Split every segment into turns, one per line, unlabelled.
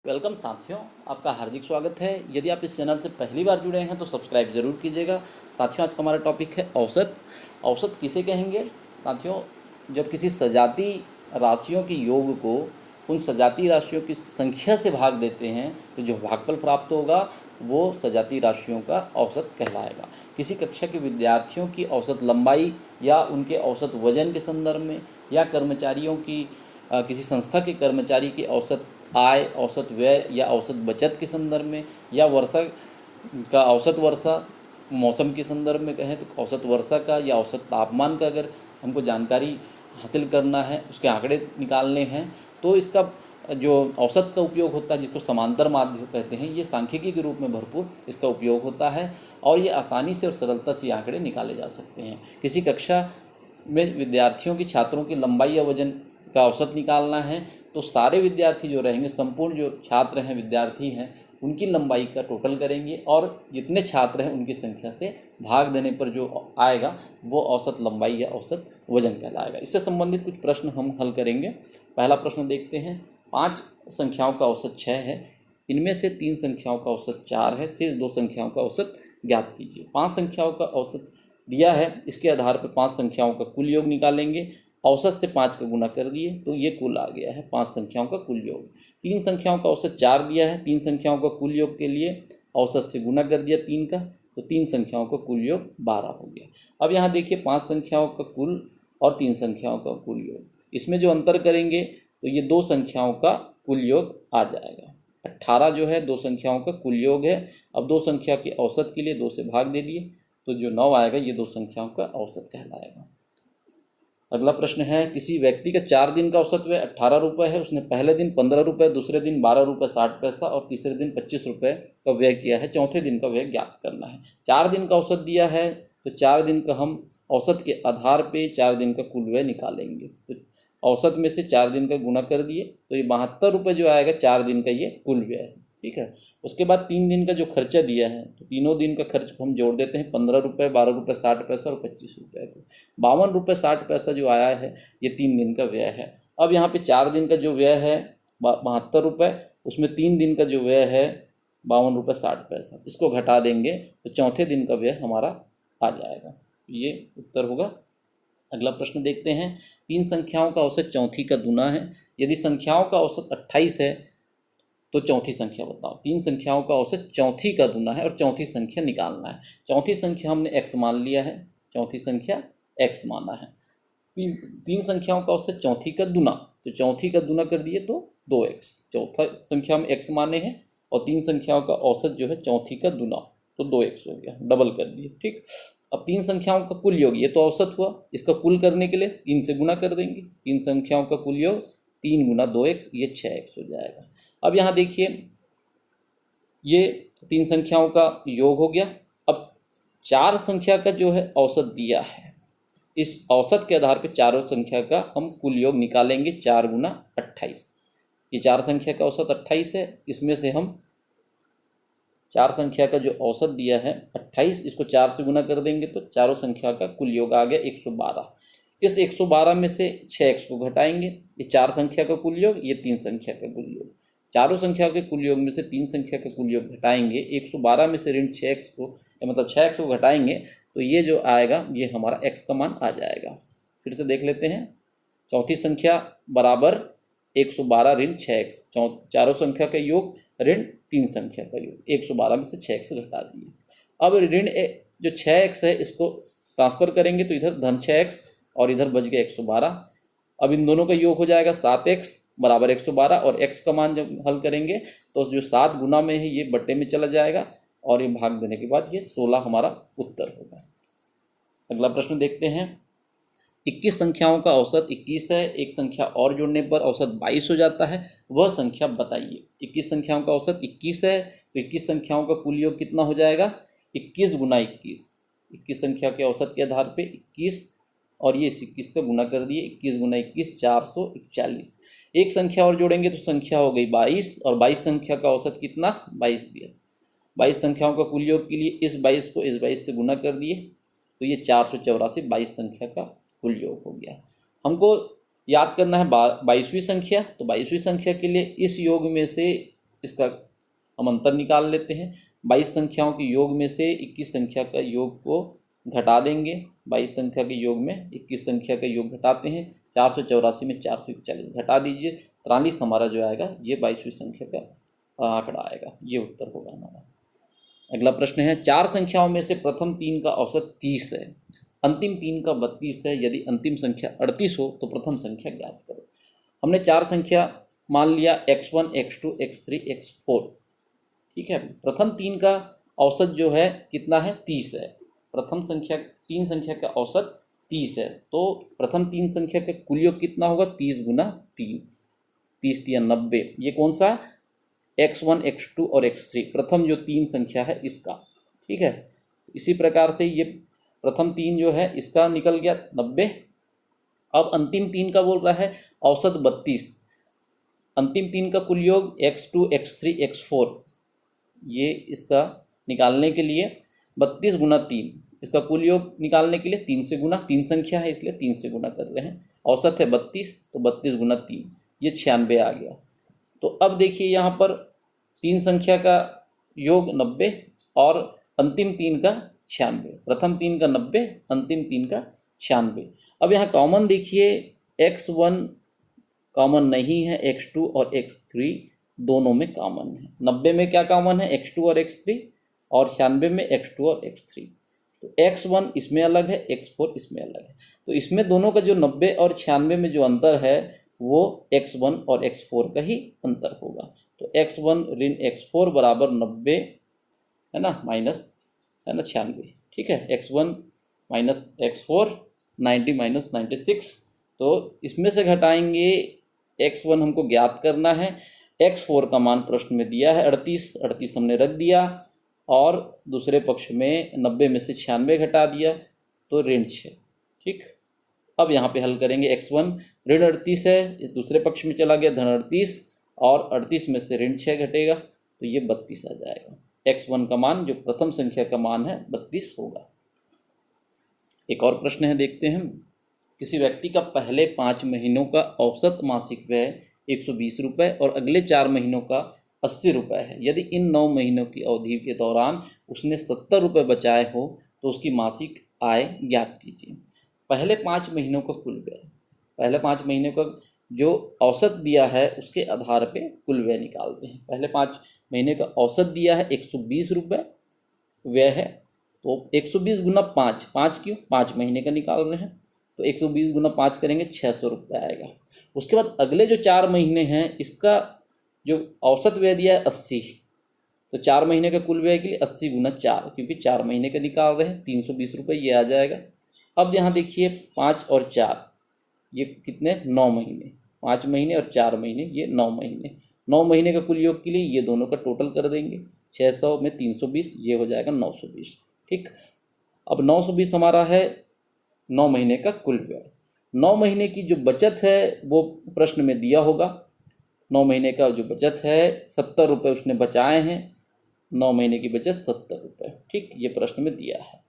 Welcome साथियों, आपका हार्दिक स्वागत है। यदि आप इस चैनल से पहली बार जुड़े हैं तो सब्सक्राइब ज़रूर कीजिएगा। साथियों, आज का हमारा टॉपिक है औसत। औसत किसे कहेंगे साथियों? जब किसी सजाती राशियों के योग को उन सजाती राशियों की संख्या से भाग देते हैं तो जो भागफल प्राप्त होगा वो सजाती राशियों का औसत कहलाएगा। किसी कक्षा के विद्यार्थियों की औसत लंबाई या उनके औसत वजन के संदर्भ में, या कर्मचारियों की किसी संस्था के कर्मचारी की औसत आय, औसत व्यय या औसत बचत के संदर्भ में, या वर्षा का औसत वर्षा, मौसम के संदर्भ में कहें तो औसत वर्षा का या औसत तापमान का अगर हमको जानकारी हासिल करना है, उसके आंकड़े निकालने हैं, तो इसका जो औसत का उपयोग होता है, जिसको समांतर माध्य कहते हैं, ये सांख्यिकी के रूप में भरपूर इसका उपयोग होता है और ये आसानी से और सरलता से आंकड़े निकाले जा सकते हैं। किसी कक्षा में विद्यार्थियों की, छात्रों की लंबाई या वजन का औसत निकालना है तो सारे विद्यार्थी जो रहेंगे, संपूर्ण जो छात्र हैं, विद्यार्थी हैं, उनकी लंबाई का टोटल करेंगे और जितने छात्र हैं उनकी संख्या से भाग देने पर जो आएगा वो औसत लंबाई या औसत वजन कहलाएगा। इससे संबंधित कुछ प्रश्न हम हल करेंगे। पहला प्रश्न देखते हैं। 5 संख्याओं का औसत 6 है, इनमें से 3 संख्याओं का औसत 4 है, शेष 2 संख्याओं का औसत ज्ञात कीजिए। 5 संख्याओं का औसत दिया है, इसके आधार पर 5 संख्याओं का कुल योग निकालेंगे। औसत से 5 का गुना कर दिए तो ये कुल आ गया है 5 संख्याओं का कुल योग। 3 संख्याओं का औसत 4 दिया है, 3 संख्याओं का कुल योग के लिए औसत से गुना कर दिया 3 का, तो 3 संख्याओं का कुल योग 12 हो गया। अब यहाँ देखिए 5 संख्याओं का कुल और 3 संख्याओं का कुल योग, इसमें जो अंतर करेंगे तो ये 2 संख्याओं का कुल योग आ जाएगा। 18 जो है 2 संख्याओं का कुल योग है। अब 2 संख्या के औसत के लिए 2 से भाग दे दिए तो जो 9 आएगा ये 2 संख्याओं का औसत कहलाएगा। अगला प्रश्न है, किसी व्यक्ति का 4 दिन का औसत व्यय 18 रुपये है। उसने पहले दिन 15 रुपये, दूसरे दिन 12 रुपये 60 पैसा और तीसरे दिन 25 रुपये का व्यय किया है। चौथे दिन का व्यय ज्ञात करना है। 4 दिन का औसत दिया है तो 4 दिन का हम औसत के आधार पे 4 दिन का कुल व्यय निकालेंगे। तो औसत में से 4 दिन का गुना कर दिए तो ये 72 रुपये जो आएगा 4 दिन का, ये कुल व्यय है। ठीक है। उसके बाद 3 दिन का जो खर्चा दिया है तो तीनों दिन का खर्च को हम जोड़ देते हैं। 15 रुपये, 12 रुपये 60 पैसा और 25 रुपये को, 52 रुपये 60 पैसा जो आया है ये 3 दिन का व्यय है। अब यहाँ पे 4 दिन का जो व्यय है 72 रुपये, उसमें 3 दिन का जो व्यय है 52 रुपये 60 पैसा, इसको घटा देंगे तो चौथे दिन का व्यय हमारा आ जाएगा। ये उत्तर होगा। अगला प्रश्न देखते हैं। 3 संख्याओं का औसत चौथी का गुना है। यदि संख्याओं का औसत 28 है तो चौथी संख्या बताओ। 3 संख्याओं का औसत चौथी का गुना है और चौथी संख्या निकालना है। चौथी संख्या हमने x मान लिया है, चौथी संख्या x माना है। 3 संख्याओं का औसत चौथी का गुना, तो चौथी का गुना कर दिए तो 2x। चौथा संख्या में x माने हैं और 3 संख्याओं का औसत जो है चौथी का गुना, तो 2x हो गया, डबल कर दिए। ठीक। अब 3 संख्याओं का कुल योग, ये तो औसत हुआ, इसका कुल करने के लिए 3 से गुना कर देंगे। 3 संख्याओं का कुल योग 3 गुना 2x, ये 6x हो जाएगा। अब यहाँ देखिए ये 3 संख्याओं का योग हो गया। अब 4 संख्या का जो है औसत दिया है, इस औसत के आधार पे चारों संख्या का हम कुल योग निकालेंगे। 4 गुना 28, ये 4 संख्या का औसत 28 है। इसमें से हम 4 संख्या का जो औसत दिया है 28, इसको 4 से गुना कर देंगे तो चारों संख्या का कुल योग आ गया 112। इस 112 में से 6x को घटाएंगे, ये 4 संख्या का कुल योग, ये 3 संख्या का कुल योग। चारों संख्या के कुल योग में से 3 संख्या का कुल योग घटाएंगे, 112 में से ऋण 6x को, मतलब 6x को घटाएंगे तो ये जो आएगा ये हमारा x का मान आ जाएगा। फिर से देख लेते हैं। चौथी संख्या बराबर 112 ऋण 6x, चारों संख्या का योग ऋण 3 संख्या का योग, 112 में से 6x घटा दिए। अब ऋण जो 6x है इसको ट्रांसफर करेंगे तो इधर धन 6x और इधर बच गया 112। अब इन दोनों का योग हो जाएगा 7x बराबर 112, और x का मान जब हल करेंगे तो जो 7 गुना में है ये बट्टे में चला जाएगा और ये भाग देने के बाद ये 16 हमारा उत्तर होगा। अगला प्रश्न देखते हैं। 21 संख्याओं का औसत 21 है, एक संख्या और जोड़ने पर औसत 22 हो जाता है, वह संख्या बताइए। 21 संख्याओं का औसत 21 है तो 21 संख्याओं का कुल योग कितना हो जाएगा? 21 गुना 21। 21 संख्या के औसत के आधार पे 21 और ये 21 का गुना कर दिए, 21 गुना 21 441। एक संख्या और जोड़ेंगे तो संख्या हो गई 22, और 22 संख्या का औसत कितना? 22 दिया। 22 संख्याओं का कुल योग के लिए इस 22 को इस 22 से गुना कर दिए तो ये 484 22 संख्या का कुल योग हो गया। हमको याद करना है 22वीं संख्या, तो 22वीं संख्या के लिए इस योग में से इसका हम अंतर निकाल लेते हैं। 22 संख्याओं के योग में से 21 संख्या का योग को घटा देंगे। 22 संख्या के योग में 21 संख्या का योग घटाते हैं। 484 में 441 घटा दीजिए, 43 हमारा जो आएगा ये 22वीं संख्या का आंकड़ा आएगा। ये उत्तर होगा हमारा। अगला प्रश्न है, 4 संख्याओं में से प्रथम 3 का औसत 30 है, अंतिम 3 का 32 है, यदि अंतिम संख्या 38 हो तो प्रथम संख्या ज्ञात करो। हमने 4 संख्या मान लिया x1, x2, x3, x4, ठीक है। प्रथम 3 का औसत जो है कितना है, 30 है। प्रथम संख्या 3 संख्या का औसत 30 है, तो प्रथम 3 संख्या का कुल योग कितना होगा, 30 गुना 3, 30 या 90। ये कौन सा, x1, x2 और x3, प्रथम जो 3 संख्या है इसका, ठीक है। इसी प्रकार से ये प्रथम 3 जो है इसका निकल गया 90। अब अंतिम 3 का बोल रहा है औसत 32। अंतिम 3 का कुल योग x2, x3, x4, ये इसका निकालने के लिए 32 गुना 3, इसका कुल योग निकालने के लिए 3 से गुना, 3 संख्या है इसलिए 3 से गुना कर रहे हैं। औसत है 32, तो 32 गुना 3, ये 96 आ गया। तो अब देखिए यहाँ पर 3 संख्या का योग 90 और अंतिम 3 का 96, प्रथम 3 का 90, अंतिम 3 का 96। अब यहाँ कॉमन देखिए, x1 कॉमन नहीं है, x2 और x3 दोनों में कॉमन है। 90 में क्या कॉमन है, x2 और x3, और 96 में x2 और x3। तो x1 इसमें अलग है, x4 इसमें अलग है, तो इसमें दोनों का जो 90 और 96 में जो अंतर है वो x1 और x4 का ही अंतर होगा। तो x1 ऋण x4 बराबर 90 है ना, माइनस है ना 96, ठीक है। x1 माइनस x4 90 माइनस 96, तो इसमें से घटाएंगे। x1 हमको ज्ञात करना है, x4 का मान प्रश्न में दिया है 38 हमने रख दिया, और दूसरे पक्ष में 90 में से 96 घटा दिया तो ऋण 6, ठीक। अब यहाँ पे हल करेंगे, x1 ऋण 38 है, इस दूसरे पक्ष में चला गया धन 38, और 38 में से ऋण 6 घटेगा तो ये 32 आ जाएगा। x1 का मान जो प्रथम संख्या का मान है 32 होगा। एक और प्रश्न है, देखते हैं। किसी व्यक्ति का पहले 5 महीनों का औसत मासिक व्यय 120 रुपये और अगले 4 महीनों का 80 रुपये है। यदि इन 9 महीनों की अवधि के दौरान उसने 70 रुपये बचाए हो तो उसकी मासिक आय ज्ञात कीजिए। पहले 5 महीनों का कुल व्यय, पहले 5 महीनों का जो औसत दिया है उसके आधार पे कुल व्यय निकालते हैं। पहले 5 महीने का औसत दिया है 120 रुपये व्यय है, तो 120 गुना 5, 5 क्यों, 5 महीने का निकाल रहे हैं, तो 120 गुना 5 करेंगे 600 रुपये आएगा। उसके बाद अगले जो 4 महीने हैं इसका जो औसत व्यय दिया है 80, तो 4 महीने का कुल व्यय के लिए 80 गुना 4, क्योंकि 4 महीने का निकाल रहे हैं 320 रुपये, ये आ जाएगा। अब यहाँ देखिए 5 और 4 ये कितने, 9 महीने, 5 महीने और 4 महीने ये 9 महीने। 9 महीने का कुल योग के लिए ये दोनों का टोटल कर देंगे, 600 में 320, ये हो जाएगा 920, ठीक। अब 920 हमारा है 9 महीने का कुल व्यय। 9 महीने की जो बचत है वो प्रश्न में दिया होगा। 9 महीने का जो बचत है 70 रुपये उसने बचाए हैं, 9 महीने की बचत 70 रुपये, ठीक, ये प्रश्न में दिया है।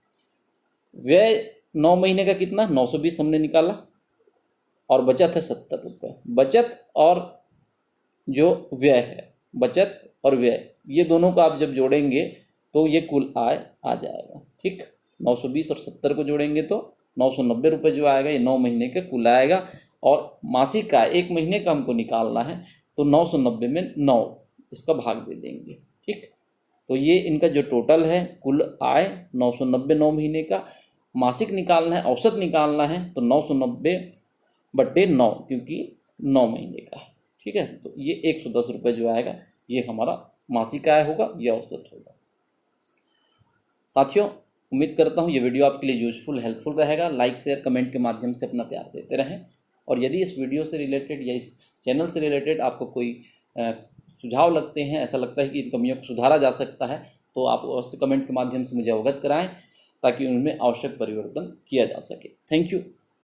व्यय 9 महीने का कितना, 920 हमने निकाला, और बचत है 70 रुपये। बचत और जो व्यय है, बचत और व्यय, ये दोनों का आप जब जोड़ेंगे तो ये कुल आय आ जाएगा, ठीक। 920 और 70 को जोड़ेंगे तो 990 रुपये जो आएगा ये 9 महीने का कुल आएगा। और मासिक आय 1 महीने का हमको निकालना है, तो 990 में 9 इसका भाग दे देंगे, ठीक। तो ये इनका जो टोटल है कुल आय 990 9 महीने का, मासिक निकालना है, औसत निकालना है, तो 990/9, क्योंकि 9 महीने का है, ठीक है। तो ये 110 रुपये जो आएगा ये हमारा मासिक आय होगा, यह औसत होगा। साथियों, उम्मीद करता हूँ ये वीडियो आपके लिए यूजफुल हेल्पफुल रहेगा। लाइक शेयर कमेंट के माध्यम से अपना प्यार देते रहें, और यदि इस वीडियो से रिलेटेड या इस चैनल से रिलेटेड आपको कोई सुझाव लगते हैं, ऐसा लगता है कि इन कमियों को सुधारा जा सकता है, तो आप अवश्य कमेंट के माध्यम से मुझे अवगत कराएं ताकि उनमें आवश्यक परिवर्तन किया जा सके। Thank you.